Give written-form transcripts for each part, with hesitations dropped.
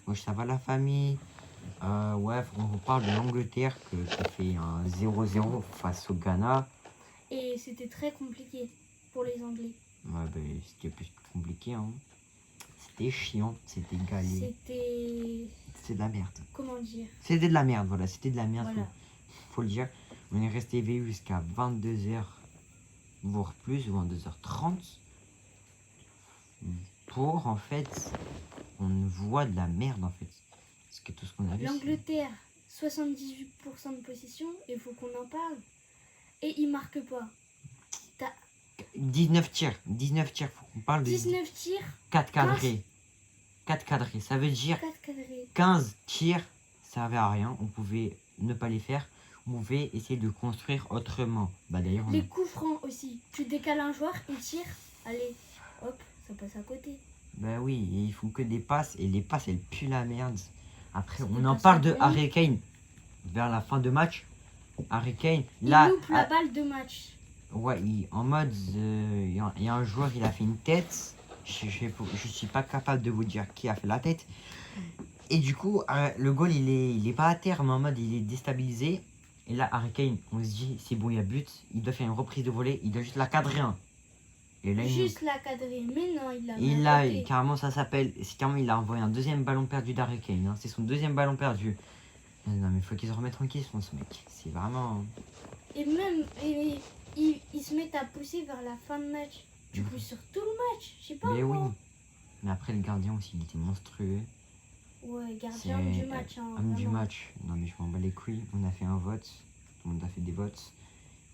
Wesh, ça va la famille? Ouais, on vous parle de l'Angleterre qui a fait un 0-0 face au Ghana. Et c'était très compliqué pour les Anglais. Ouais, ben, c'était plus compliqué, hein. C'était chiant, c'était galé. C'était de la merde. Comment dire? C'était de la merde, voilà, c'était de la merde, Voilà. faut le dire. On est resté éveillé jusqu'à 22h, voire plus, 22h30. Pour, en fait, on voit de la merde, en fait. Parce que tout ce qu'on a vu, L'Angleterre, 78% de possession, il faut qu'on en parle. Et ils marquent pas. 19 tirs, faut qu'on parle de 19 tirs, 4 cadrés. 4 cadrés, ça veut dire 4 cadrés. 15 tirs, ça servait à rien, on pouvait ne pas les faire. On pouvait essayer de construire autrement. Bah d'ailleurs, Les coups francs aussi. Tu décales un joueur, il tire, allez, hop, ça passe à côté. Bah oui, ils font que des passes et les passes elles puent la merde. Après, C'est on des en passes parle à de bon. Harry Kane vers la fin de match. Harry Kane, Il là, loupe la balle de match. ouais, en mode, il y a un joueur, il a fait une tête. Je suis pas capable de vous dire qui a fait la tête. Et du coup, le goal, il est pas à terre, mais en mode, il est déstabilisé. Et là, Harry Kane, on se dit, c'est bon, il y a but. Il doit faire une reprise de volée. Il doit juste la cadrer. Et là, Juste la cadrer. Mais non, il l'a il mal a, raté. carrément, ça s'appelle. Carrément, il a envoyé un deuxième ballon perdu d'Harry Kane. Hein. C'est son deuxième ballon perdu. Non, mais il faut qu'ils se remettent tranquille, ce mec. C'est vraiment. Et même, ils se mettent à pousser vers la fin de match. Tu pousses sur tout le match. Je sais pas. Mais oui. moi. Mais après, le gardien aussi, il était monstrueux. Ouais, C'est gardien du match. Hein, homme du vraiment. match. Non, mais je m'en bats les couilles. On a fait un vote. Tout le monde a fait des votes.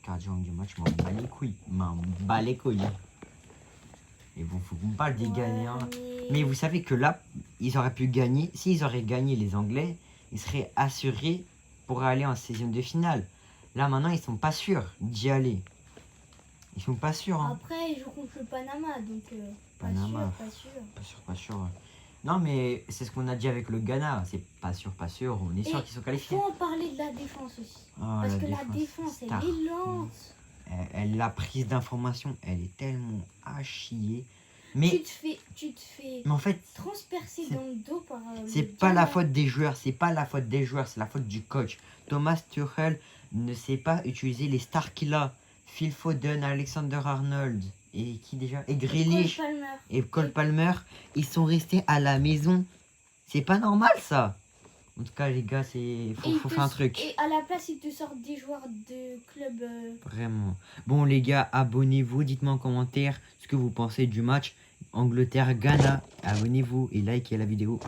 Gardien homme du match, je m'en bats les couilles. Je m'en bats les couilles. Et bon, faut qu'on parle des Ouais, gagnants. Mais vous savez que là, ils auraient pu gagner. S'ils auraient gagné les Anglais, ils seraient assurés pour aller en 16e de finale. Là, maintenant, ils sont pas sûrs d'y aller. Ils sont pas sûrs. Hein. Après, ils jouent contre le Panama, donc Panama. pas sûr. Pas sûr. Non, mais c'est ce qu'on a dit avec le Ghana. C'est pas sûr. On est sûr qu'ils sont Il qualifiés. faut en parler de la défense aussi. Oh, Parce que la défense, elle star. est lente. La prise d'information, elle est tellement à chier. Mais Tu te fais mais en fait, transpercer dans le dos par. c'est pas la faute des joueurs, c'est la faute du coach. Thomas Tuchel ne sait pas utiliser les stars qu'il a. Phil Foden, Alexander Arnold et qui déjà et Grealish et Cole Palmer, ils sont restés à la maison. C'est pas normal ça. En tout cas les gars, faut faire un truc. Et à la place, ils te sortent des joueurs de club. Vraiment. Bon les gars, abonnez-vous, dites-moi en commentaire ce que vous pensez du match Angleterre-Ghana. Abonnez-vous et likez la vidéo.